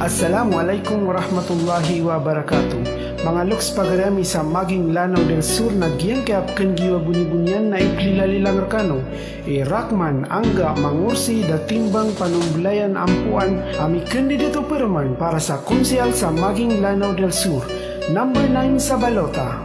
Assalamualaikum warahmatullahi wabarakatuh. Mga loks pagarami sa maging Lanao del Sur nagyan kaapkan giwa buni-bunian na iklilalilang rekano. Rakman angga mangursi da timbang panumblayan ampuan ami kandidato perman para sa konsyal sa maging Lanao del Sur. Number 9 sa balota.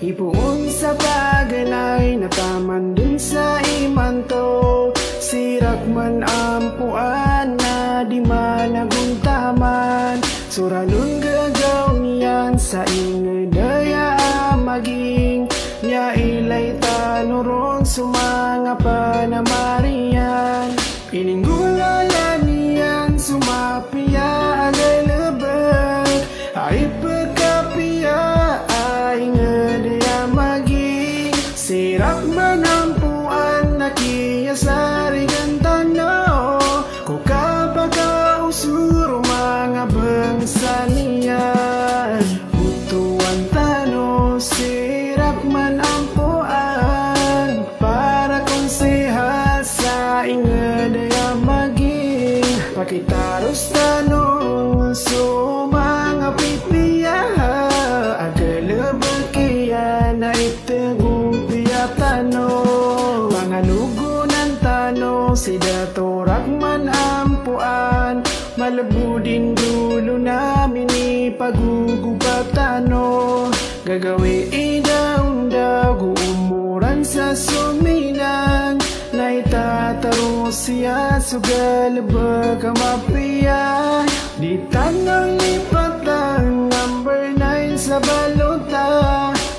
Ipuon sa paganay na taman dun sa imanto, si Rakman ampuan na di managuntaman. Suranun gagaw niyan sa ingedaya maging nya ilay tanuron sumanga panamarian. Ininggulala niyan sumapiya agay lebeg ay pagkapiya ay ngedaya maging si Rakman ampuan na kiyasari gantano ko kapag usuro mga bangsa niyan. Butuan tano si Rakman ampuan para konsehal sa ingedaya maging pakitaros tanong so mga pipiya agalabag kaya na itegumpia tano mga lugunan tano si Dato Rakman ampuan malabudin dulo namin ipagugupatano gagawi idaw-daw umuran sa suminang na itataro siya sugalabag kamapiya di tanang lipatang number 9 sa balota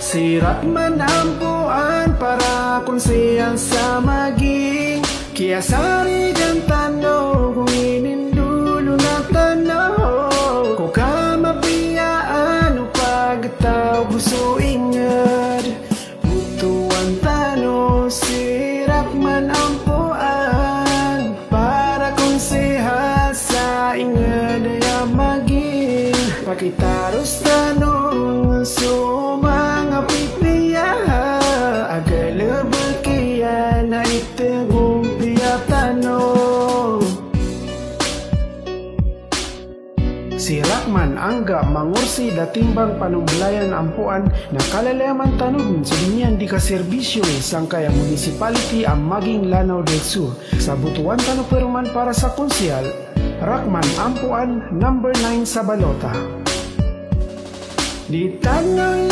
si Rakman ampuan para konsehal sa maging kiyasari gantano kung inindulo na tanaw ko kamapiyaan o pagtaw gusto ingad. Butuan tano si Rakman ampuan para konsehal sa ingedaya maging pakitaros tanong so mga pipiya agalabag kaya na itegumpia tano. Si Rakman angga mangursi da timbang panumblayan ampuan na kalalaman tanun sa dinyan di kaserbisyo sang kaya municipality ang maging Lanao del Sur. Sa butuan tano perman para sa konsyal, Rakman ampuan number 9 sa balota. Di tanang